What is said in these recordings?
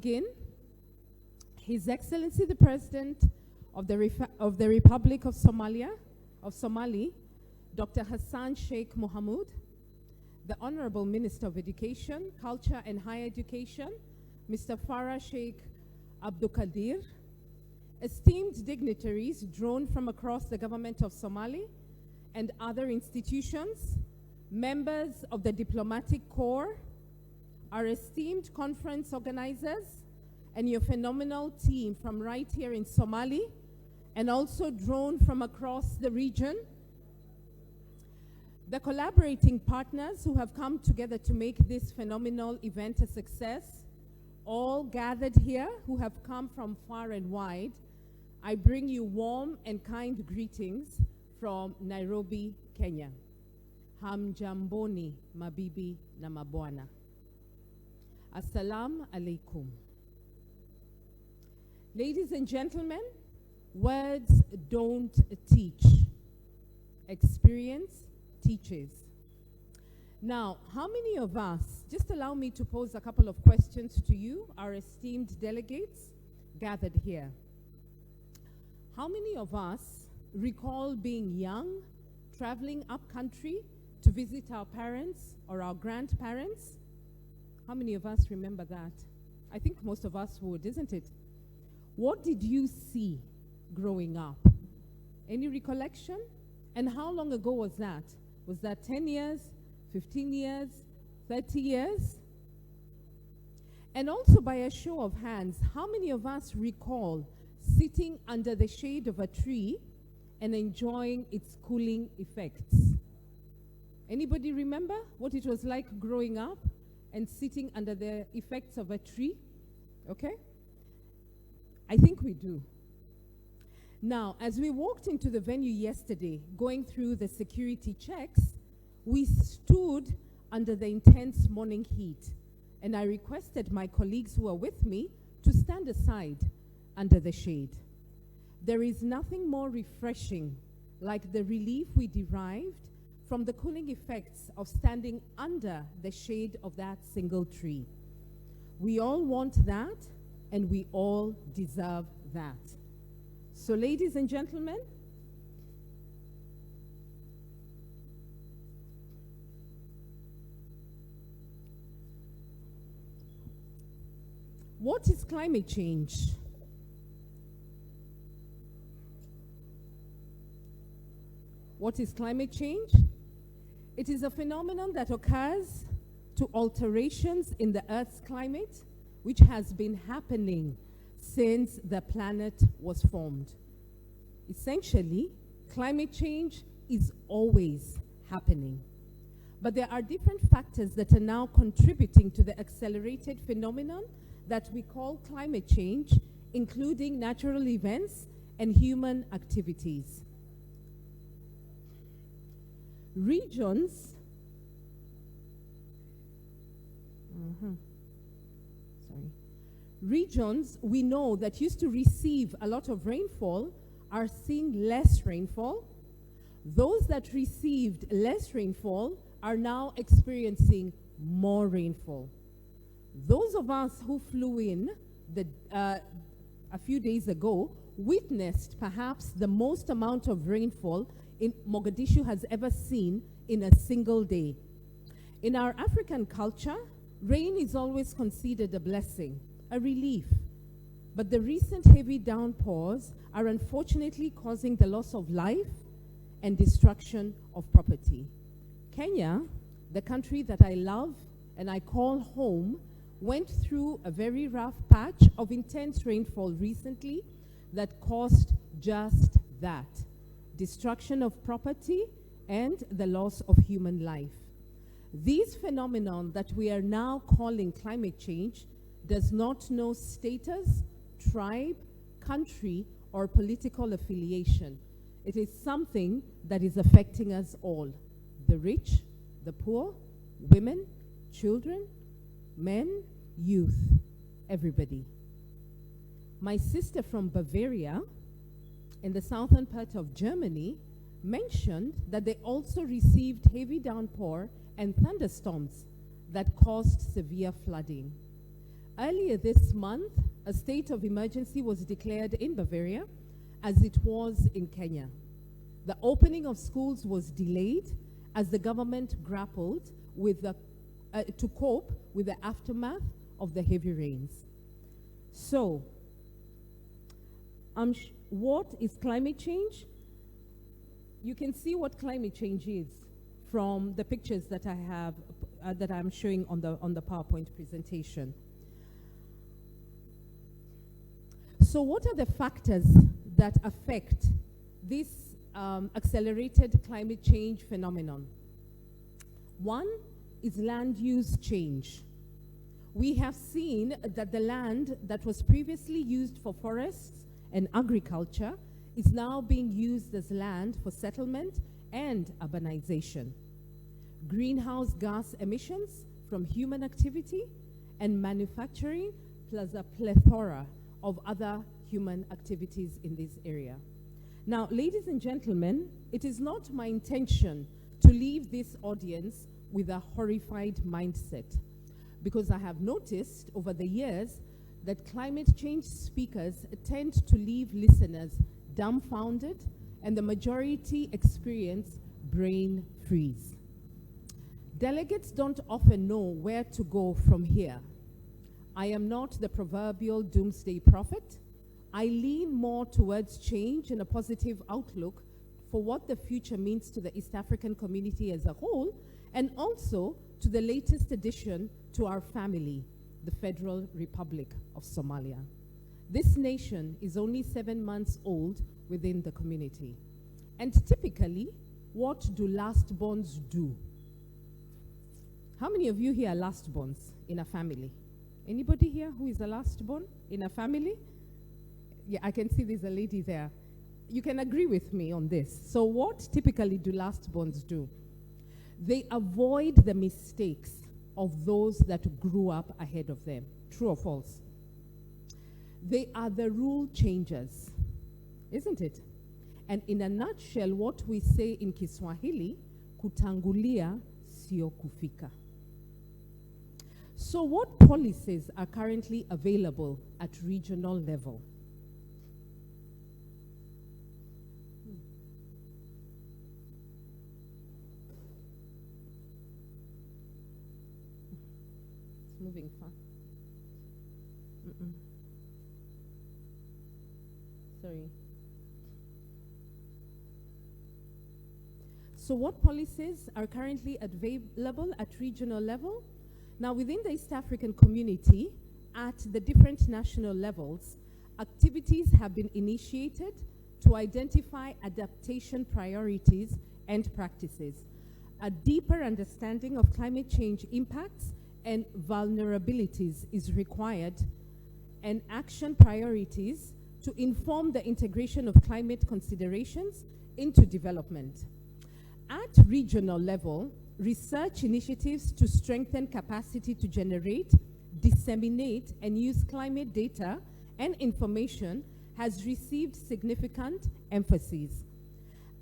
begin, His Excellency the President of the Republic of Somali, Dr. Hassan Sheikh Mohamud, the Honorable Minister of Education, Culture and Higher Education, Mr. Farah Sheikh Abdulkadir, esteemed dignitaries drawn from across the government of Somalia and other institutions, members of the diplomatic corps, our esteemed conference organizers, and your phenomenal team from right here in Somalia, and also drawn from across the region, the collaborating partners who have come together to make this phenomenal event a success, all gathered here who have come from far and wide, I bring you warm and kind greetings from Nairobi, Kenya. Hamjamboni, mabibi na mabwana. Assalamu alaikum. Ladies and gentlemen, words don't teach. Experience teaches. Now, how many of us, just allow me to pose a couple of questions to you, our esteemed delegates gathered here. How many of us recall being young, traveling up country to visit our parents or our grandparents? How many of us remember that? I think most of us would, isn't it? What did you see growing up? Any recollection? And how long ago was that? Was that 10 years, 15 years, 30 years? And also by a show of hands, how many of us recall sitting under the shade of a tree and enjoying its cooling effects? Anybody remember what it was like growing up and sitting under the effects of a tree? Okay? I think we do. Now, as we walked into the venue yesterday, going through the security checks, we stood under the intense morning heat, and I requested my colleagues who were with me to stand aside under the shade. There is nothing more refreshing like the relief we derived from the cooling effects of standing under the shade of that single tree. We all want that, and we all deserve that. So, ladies and gentlemen, what is climate change? What is climate change? It is a phenomenon that occurs to alterations in the Earth's climate, which has been happening since the planet was formed. Essentially, climate change is always happening. But there are different factors that are now contributing to the accelerated phenomenon that we call climate change, including natural events and human activities. Regions we know that used to receive a lot of rainfall are seeing less rainfall. Those that received less rainfall are now experiencing more rainfall. Those of us who flew in a few days ago witnessed perhaps the most amount of rainfall in Mogadishu has ever seen in a single day. In our African culture, rain is always considered a blessing, a relief. But the recent heavy downpours are unfortunately causing the loss of life and destruction of property. Kenya, the country that I love and I call home, went through a very rough patch of intense rainfall recently that caused just that: destruction of property and the loss of human life. This phenomenon that we are now calling climate change does not know status, tribe, country, or political affiliation. It is something that is affecting us all: the rich, the poor, women, children, men, youth, everybody. My sister from Bavaria, in the southern part of Germany, mentioned that they also received heavy downpour and thunderstorms that caused severe flooding. Earlier this month, a state of emergency was declared in Bavaria, as it was in Kenya. The opening of schools was delayed as the government grappled with to cope with the aftermath of the heavy rains. So, what is climate change? You can see what climate change is from the pictures that I have, that I'm showing on the PowerPoint presentation. So what are the factors that affect this accelerated climate change phenomenon? One is land use change. We have seen that the land that was previously used for forests and agriculture is now being used as land for settlement and urbanization. Greenhouse gas emissions from human activity and manufacturing, plus a plethora of other human activities in this area. Now, ladies and gentlemen, it is not my intention to leave this audience with a horrified mindset, because I have noticed over the years that climate change speakers tend to leave listeners dumbfounded, and the majority experience brain freeze. Delegates don't often know where to go from here. I am not the proverbial doomsday prophet. I lean more towards change and a positive outlook for what the future means to the East African community as a whole, and also to the latest addition to our family, the Federal Republic of Somalia. This nation is only 7 months old within the community. And typically, what do lastborns do? How many of you here are lastborns in a family? Anybody here who is a lastborn in a family? Yeah, I can see there's a lady there. You can agree with me on this. So what typically do lastborns do? They avoid the mistakes of those that grew up ahead of them. True or false? They are the rule changers, isn't it? And in a nutshell, what we say in Kiswahili, kutangulia sio kufika. So what policies are currently available at regional level? It's moving fast. Sorry. So what policies are currently available at regional level? Now, within the East African community, at the different national levels, activities have been initiated to identify adaptation priorities and practices. A deeper understanding of climate change impacts and vulnerabilities is required, and action priorities to inform the integration of climate considerations into development. At regional level, research initiatives to strengthen capacity to generate, disseminate, and use climate data and information has received significant emphasis.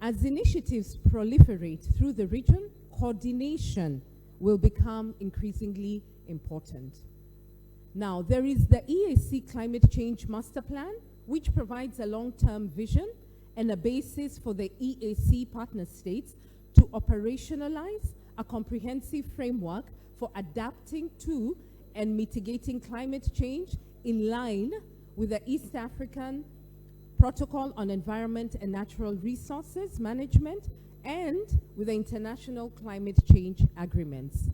As initiatives proliferate through the region, coordination will become increasingly important. Now, there is the EAC Climate Change Master Plan, which provides a long-term vision and a basis for the EAC partner states to operationalize a comprehensive framework for adapting to and mitigating climate change in line with the East African Protocol on Environment and Natural Resources Management and with the International Climate Change Agreements.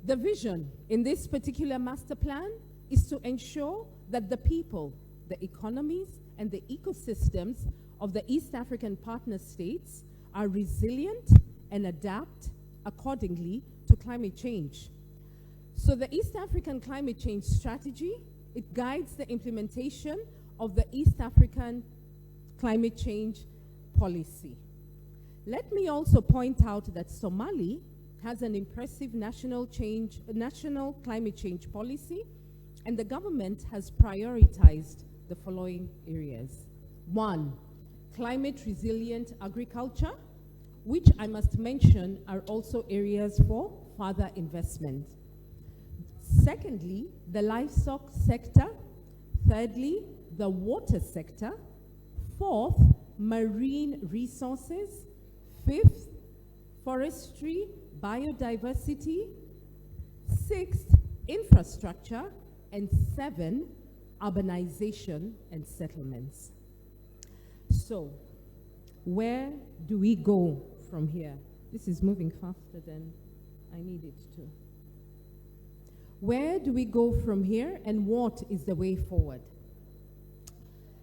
The vision in this particular master plan is to ensure that the people, the economies, and the ecosystems of the East African partner states are resilient and adapt accordingly to climate change. So the East African Climate Change Strategy, it guides the implementation of the East African Climate Change Policy. Let me also point out that Somalia has an impressive national climate change policy, and the government has prioritized the following areas. 1, climate resilient agriculture, which I must mention are also areas for further investment. Secondly, the livestock sector. Thirdly, the water sector. Fourth, marine resources. Fifth, forestry, biodiversity. Sixth, infrastructure. And 7, urbanization and settlements. So, where do we go from here? This is moving faster than I need it to. Where do we go from here, and what is the way forward?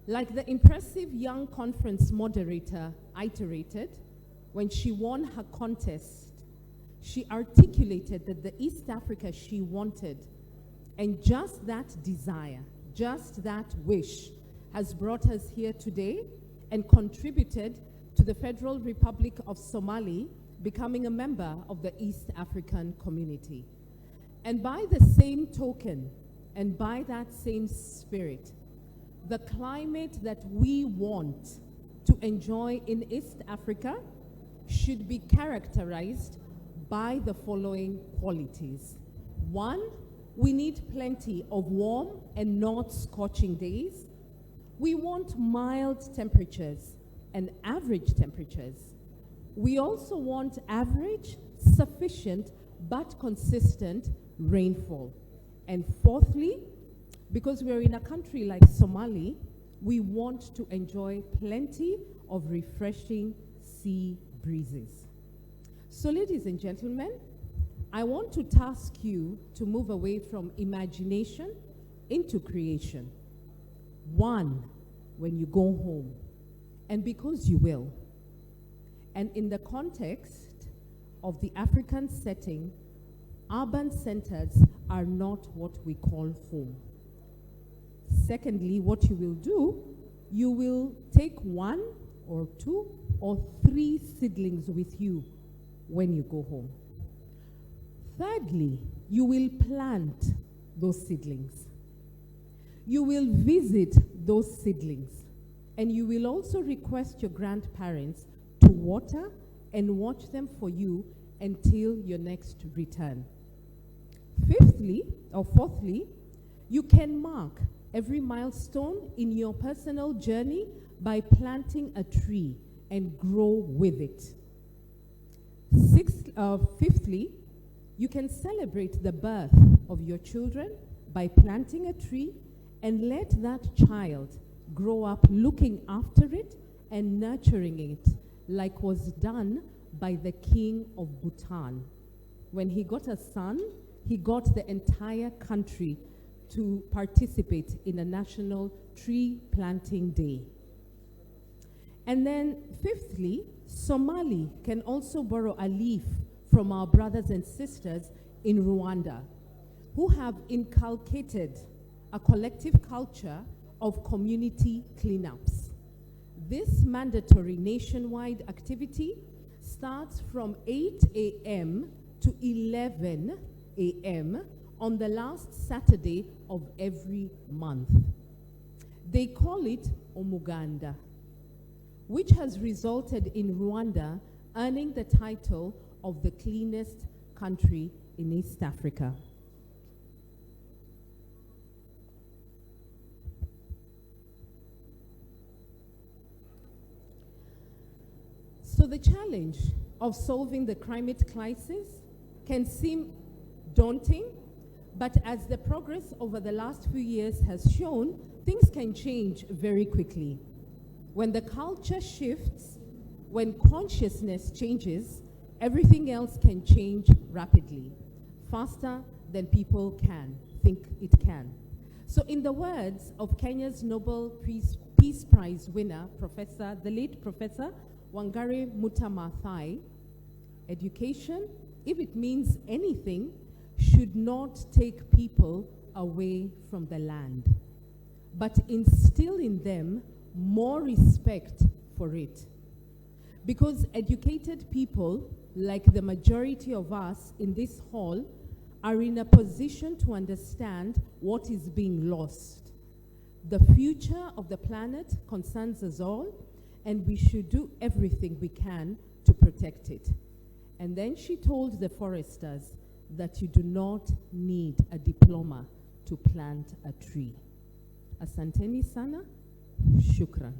Like the impressive young conference moderator iterated when she won her contest, she articulated that the East Africa she wanted, and just that desire, just that wish, has brought us here today and contributed to the Federal Republic of Somalia becoming a member of the East African community. And by the same token, and by that same spirit, the climate that we want to enjoy in East Africa should be characterized by the following qualities. 1, we need plenty of warm and not scorching days. We want mild temperatures and average temperatures. We also want average, sufficient, but consistent rainfall. And fourthly, because we're in a country like Somalia, we want to enjoy plenty of refreshing sea breezes. So ladies and gentlemen, I want to task you to move away from imagination into creation. 1, when you go home, and because you will. And in the context of the African setting, urban centers are not what we call home. Secondly, what you will do, you will take 1 or 2 or 3 seedlings with you when you go home. Thirdly, you will plant those seedlings. You will visit those seedlings, and you will also request your grandparents to water and watch them for you until your next return. Fourthly, you can mark every milestone in your personal journey by planting a tree and grow with it. Fifthly, you can celebrate the birth of your children by planting a tree and let that child grow up looking after it and nurturing it, like was done by the king of Bhutan. When he got a son, he got the entire country to participate in a national tree planting day. And then fifthly, Somali can also borrow a leaf from our brothers and sisters in Rwanda, who have inculcated a collective culture of community cleanups. This mandatory nationwide activity starts from 8 a.m. to 11 a.m. on the last Saturday of every month. They call it Omuganda, which has resulted in Rwanda earning the title of the cleanest country in East Africa. So the challenge of solving the climate crisis can seem daunting, but as the progress over the last few years has shown, things can change very quickly. When the culture shifts, when consciousness changes, everything else can change rapidly, faster than people can think it can. So in the words of Kenya's Nobel Peace Prize winner, the late Professor Wangari Maathai, education, if it means anything, should not take people away from the land, but instill in them more respect for it. Because educated people, like the majority of us in this hall, are in a position to understand what is being lost. The future of the planet concerns us all, and we should do everything we can to protect it. And then she told the foresters that you do not need a diploma to plant a tree. Asanteni sana, shukran.